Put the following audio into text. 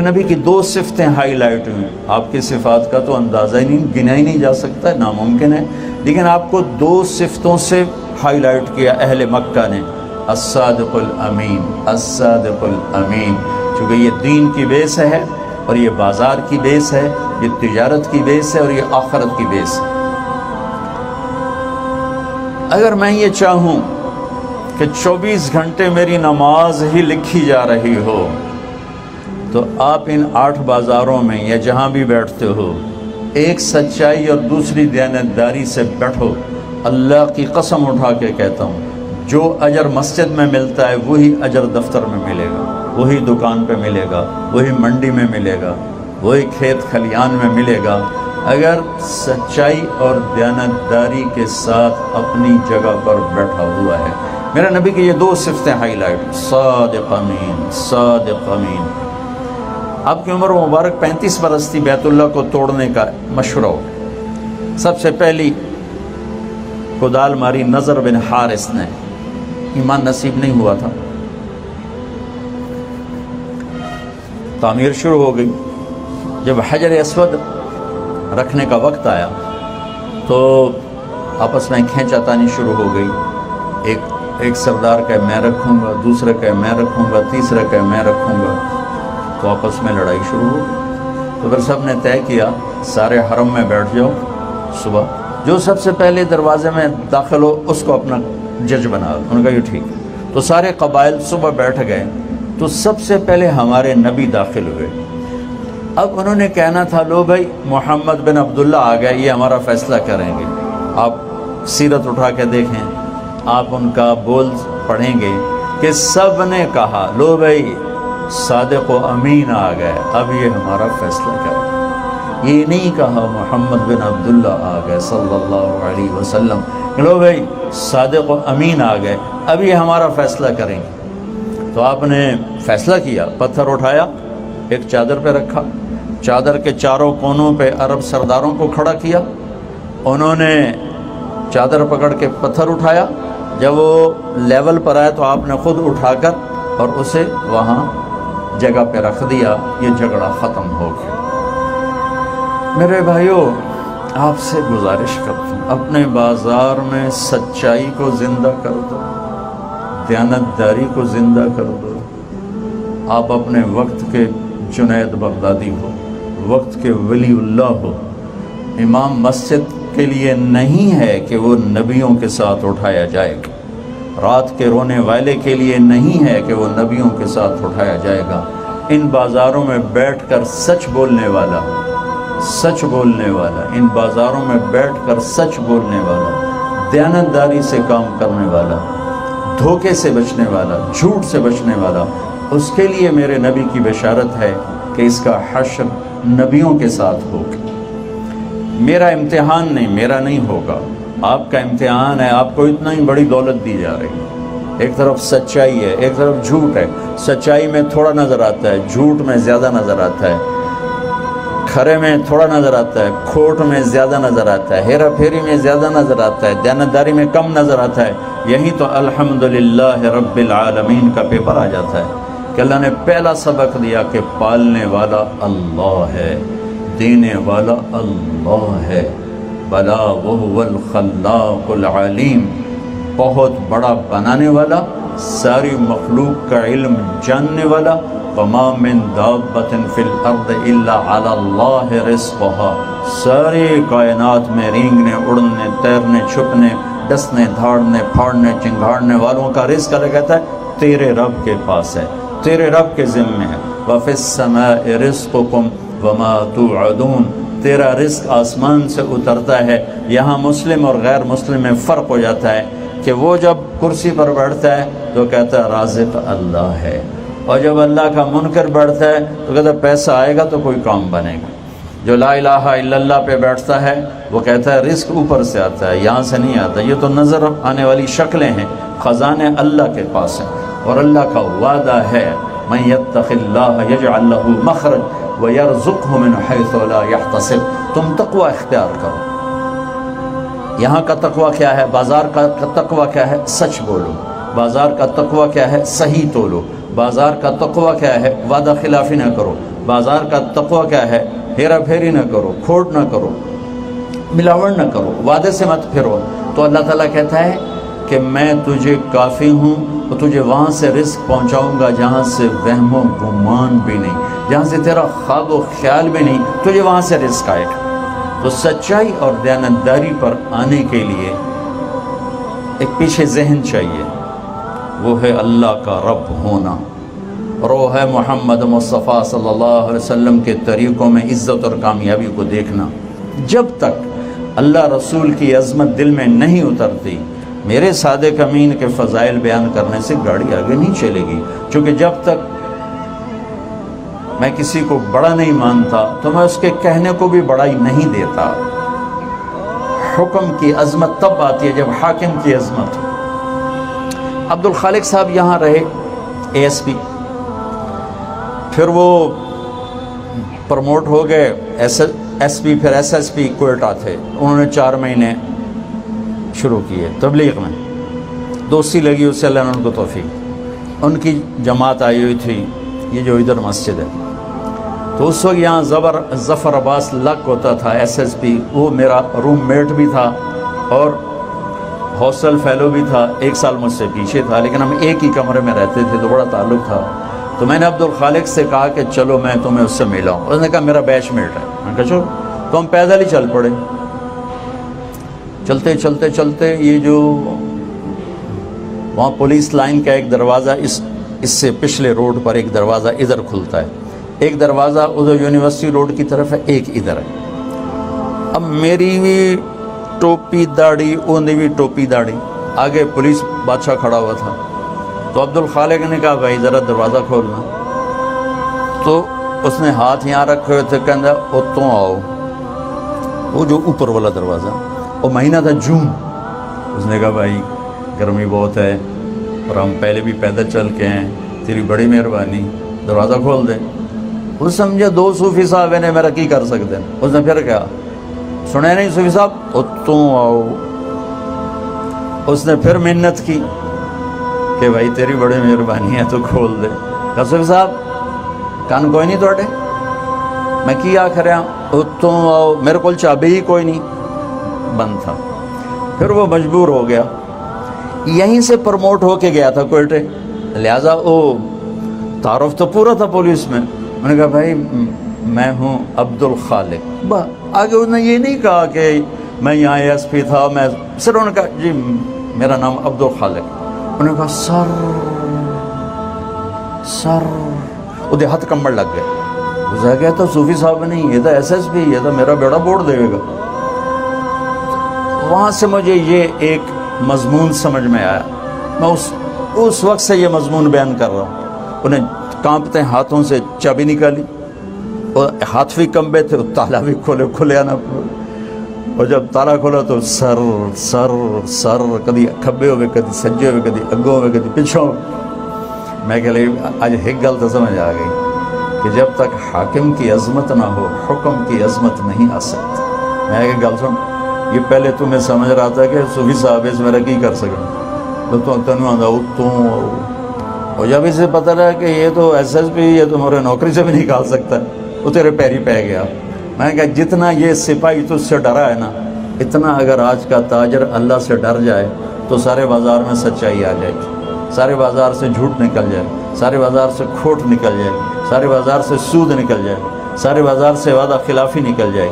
نبی کی دو صفتیں high light ہوئیں. آپ کی صفات کا تو اندازہ ہی نہیں، گنا ہی نہیں جا سکتا، ناممکن ہے، لیکن آپ کو دو صفتوں سے ہائی لائٹ کیا اہل مکہ نے. الصادق الامین، الصادق الامین، چونکہ یہ دین کی بیس ہے اور یہ بازار کی بیس ہے، یہ تجارت کی بیس ہے اور یہ آخرت کی بیس ہے. اگر میں یہ چاہوں کہ 24 گھنٹے میری نماز ہی لکھی جا رہی ہو تو آپ ان 8 بازاروں میں یا جہاں بھی بیٹھتے ہو ایک سچائی اور دوسری دیانتداری سے بیٹھو. اللہ کی قسم اٹھا کے کہتا ہوں، جو اجر مسجد میں ملتا ہے وہی اجر دفتر میں ملے گا، وہی دکان پہ ملے گا، وہی منڈی میں ملے گا، وہی کھیت کھلیان میں ملے گا، اگر سچائی اور دیانتداری کے ساتھ اپنی جگہ پر بیٹھا ہوا ہے. میرا نبی کی یہ دو صفتیں ہائی لائٹ، صادق امین، صادق امین. آپ کی عمر مبارک 35 برس تھی بیت اللہ کو توڑنے کا مشورہ. سب سے پہلی کدال ماری نضر بن حارث نے، ایمان نصیب نہیں ہوا تھا. تعمیر شروع ہو گئی. جب حجر اسود رکھنے کا وقت آیا تو آپس میں کھینچا تانی شروع ہو گئی. ایک سردار کہے میں رکھوں گا، دوسرا کہے میں رکھوں گا، تیسرا کہے میں رکھوں گا. تو آپس میں لڑائی شروع ہو. تو پھر سب نے طے کیا سارے حرم میں بیٹھ جاؤ، صبح جو سب سے پہلے دروازے میں داخل ہو اس کو اپنا جج بنا. انہوں نے کہا یہ ٹھیک ہے. تو سارے قبائل صبح بیٹھ گئے. تو سب سے پہلے ہمارے نبی داخل ہوئے. اب انہوں نے کہنا تھا لو بھائی محمد بن عبداللہ آ گئے، یہ ہمارا فیصلہ کریں گے. آپ سیرت اٹھا کے دیکھیں، آپ ان کا بول پڑھیں گے کہ سب نے کہا لو بھائی صادق و امین آ گئے، اب یہ ہمارا فیصلہ کریں. یہ نہیں کہا محمد بن عبداللہ آ گئے صلی اللہ علیہ وسلم، لو بھائی صادق و امین آ گئے، اب یہ ہمارا فیصلہ کریں گے. تو آپ نے فیصلہ کیا، پتھر اٹھایا، ایک چادر پہ رکھا، چادر کے چاروں کونوں پہ عرب سرداروں کو کھڑا کیا. انہوں نے چادر پکڑ کے پتھر اٹھایا. جب وہ لیول پر آیا تو آپ نے خود اٹھا کر اور اسے وہاں جگہ پہ رکھ دیا. یہ جھگڑا ختم ہو گیا. میرے بھائیوں، آپ سے گزارش کرتا ہوں اپنے بازار میں سچائی کو زندہ کر دو، دیانتداری کو زندہ کر دو. آپ اپنے وقت کے جنید بغدادی ہو، وقت کے ولی اللہ ہو. امام مسجد کے لیے نہیں ہے کہ وہ نبیوں کے ساتھ اٹھایا جائے گا. رات کے رونے والے کے لیے نہیں ہے کہ وہ نبیوں کے ساتھ اٹھایا جائے گا. ان بازاروں میں بیٹھ کر سچ بولنے والا، سچ بولنے والا، ان بازاروں میں بیٹھ کر سچ بولنے والا، دیانتداری سے کام کرنے والا، دھوکے سے بچنے والا، جھوٹ سے بچنے والا، اس کے لیے میرے نبی کی بشارت ہے کہ اس کا حشر نبیوں کے ساتھ ہوگا. میرا امتحان نہیں، میرا نہیں ہوگا، آپ کا امتحان ہے. آپ کو اتنا ہی بڑی دولت دی جا رہی ہے. ایک طرف سچائی ہے، ایک طرف جھوٹ ہے. سچائی میں تھوڑا نظر آتا ہے، جھوٹ میں زیادہ نظر آتا ہے. کھرے میں تھوڑا نظر آتا ہے، کھوٹ میں زیادہ نظر آتا ہے، ہیرا پھیری میں زیادہ نظر آتا ہے، دیانتداری میں کم نظر آتا ہے. یہی تو الحمدللہ رب العالمین کا پیپر آ جاتا ہے کہ اللہ نے پہلا سبق دیا کہ پالنے والا اللہ ہے، دینے والا اللہ ہے. بلا وہو الخلاق العلیم، بہت بڑا بنانے والا، ساری مخلوق کا علم جاننے والا. وما من دابۃ فی الارض الا علی اللہ رزقها، ساری کائنات میں رینگنے، اڑنے، تیرنے، چھپنے، ڈسنے، دھاڑنے، پھاڑنے، چنگھاڑنے والوں کا رزق اللہ کہتا ہے تیرے رب کے پاس ہے، تیرے رب کے ذمے ہے. وفی السماء رزقکم وما توعدون، تیرا رزق آسمان سے اترتا ہے. یہاں مسلم اور غیر مسلم میں فرق ہو جاتا ہے کہ وہ جب کرسی پر بیٹھتا ہے تو کہتا ہے رازق اللہ ہے، اور جب اللہ کا منکر بیٹھتا ہے تو کہتا ہے پیسہ آئے گا تو کوئی کام بنے گا. جو لا الہ الا اللہ پہ بیٹھتا ہے وہ کہتا ہے رزق اوپر سے آتا ہے، یہاں سے نہیں آتا. یہ تو نظر آنے والی شکلیں ہیں، خزانے اللہ کے پاس ہیں. اور اللہ کا وعدہ ہے من یتق اللہ یجعل لہ مخرج وَيَرْزُقْهُ مِنْ حَيْثُ لَا يَحْتَسِبْ. تم تقوی اختیار کرو. یہاں کا تقوی کیا ہے؟ بازار کا تقوی کیا ہے؟ سچ بولو. بازار کا تقوی کیا ہے؟ صحیح تولو. بازار کا تقوی کیا ہے؟ وعدہ خلافی نہ کرو. بازار کا تقوی کیا ہے؟ ہیرا پھیری نہ کرو، کھوٹ نہ کرو، ملاوٹ نہ کرو، وعدے سے مت پھرو. تو اللہ تعالیٰ کہتا ہے کہ میں تجھے کافی ہوں، تو تجھے وہاں سے رزق پہنچاؤں گا جہاں سے وہم و گمان بھی نہیں، جہاں سے تیرا خواب و خیال بھی نہیں، تجھے وہاں سے رزق آئے گا. تو سچائی اور دیانتداری پر آنے کے لیے ایک پیچھے ذہن چاہیے، وہ ہے اللہ کا رب ہونا، اور وہ ہے محمد مصطفیٰ صلی اللہ علیہ وسلم کے طریقوں میں عزت اور کامیابی کو دیکھنا. جب تک اللہ رسول کی عظمت دل میں نہیں اترتی، میرے صادق امین کے فضائل بیان کرنے سے گاڑی آگے نہیں چلے گی. چونکہ جب تک میں کسی کو بڑا نہیں مانتا تو میں اس کے کہنے کو بھی بڑا ہی نہیں دیتا. حکم کی عظمت تب آتی ہے جب حاکم کی عظمت. عبد الخالق صاحب یہاں رہے اے ایس پی، پھر وہ پروموٹ ہو گئے ایس پی، پھر ایس ایس پی کوئٹہ تھے. انہوں نے 4 مہینے شروع کیے تبلیغ میں، دوستی لگی اس سے، اللہ نے ان کو توفیق. ان کی جماعت آئی ہوئی تھی، یہ جو ادھر مسجد ہے، تو اس وقت یہاں ظفر عباس لک ہوتا تھا ایس ایس پی، وہ میرا روم میٹ بھی تھا اور ہاسٹل فیلو بھی تھا. 1 سال مجھ سے پیچھے تھا، لیکن ہم ایک ہی کمرے میں رہتے تھے تو بڑا تعلق تھا. تو میں نے عبد الخالق سے کہا کہ چلو میں تمہیں اس سے ملاؤں. اس نے کہا میرا بیچ میٹ ہے. میں نے کہا چلو. تو ہم پیدل ہی چل پڑے. چلتے چلتے چلتے یہ جو وہاں پولیس لائن کا ایک دروازہ، اس سے پچھلے روڈ پر ایک دروازہ ادھر کھلتا ہے، ایک دروازہ ادھر یونیورسٹی روڈ کی طرف ہے، ایک ادھر ہے. اب میری بھی ٹوپی داڑھی، انہیں بھی ٹوپی داڑھی، آگے پولیس بادشاہ کھڑا ہوا تھا. تو عبد الخالق نے کہا بھائی ذرا دروازہ کھولنا. تو اس نے ہاتھ یہاں رکھے ہوئے تھے، کہنا اتوں آؤ. وہ جو اوپر والا دروازہ، وہ مہینہ تھا جون. اس نے کہا بھائی گرمی بہت ہے اور ہم پہلے بھی پیدل چل کے ہیں، تیری بڑی مہربانی، دروازہ کھول دے. اس سمجھے 2 صوفی صاحب نے میرا کی کر سکتے ہیں. اس نے پھر کہا سنے نہیں صوفی صاحب اتوں آؤ. اس نے پھر منت کی کہ بھائی تیری بڑی مہربانی ہے تو کھول دے. کہا صوفی صاحب کان کوئی نہیں توڑے؟ میں کی آخر اتوں آؤ، میرے کو چابی ہی کوئی نہیں، بند تھا. پھر وہ مجبور ہو گیا، یہیں سے پروموٹ ہو کے گیا تھا کوئٹے، لہٰذا وہ تعارف تو پورا تھا پولیس میں. میں نے کہا بھائی میں ہوں عبد الخالق. آگے انہوں نے یہ نہیں کہا کہ میں یہاں ایس پی تھا، میں صرف انہوں نے کہا جی میرا نام عبد الخالق. انہوں نے کہا سر وہ ہاتھ کمبل لگ گئے. گزر گیا تو صوفی صاحب نہیں، یہ تو ایس ایس پی، یہ تو میرا بیڑا بوڑ دے گا. وہاں سے مجھے یہ ایک مضمون سمجھ میں آیا. میں اس وقت سے یہ مضمون بیان کر رہا ہوں. انہیں کانپتے ہاتھوں سے چابی نکالی، اور ہاتھ بھی کمبے تھے، تالا بھی کھلے آنا. اور جب تالا کھولا تو سر سر سر، کدی کھبے ہوئے، کدی سجے ہوئے، کدی اگوں ہوئے، کدی پچھوں. میں کہ آج ایک گل تو سمجھ آ گئی کہ جب تک حاکم کی عظمت نہ ہو حکم کی عظمت نہیں آ سکتی. میں کہ گل سن، یہ پہلے تو میں سمجھ رہا تھا کہ صوفی صاحب اس میرا کی کر سکیں، تو تنوع آدھا اتوں. اور جب اسے پتہ رہا کہ یہ تو ایس ایس پی، یہ تو میرے نوکری سے بھی نکال سکتا ہے، وہ تیرے پیری پہ گیا. میں نے کہا جتنا یہ سپاہی تجھ سے ڈرا ہے نا، اتنا اگر آج کا تاجر اللہ سے ڈر جائے تو سارے بازار میں سچائی آ جائے گی، سارے بازار سے جھوٹ نکل جائے، سارے بازار سے کھوٹ نکل جائے، سارے بازار سے سود نکل جائے، سارے بازار سے وعدہ خلافی نکل جائے.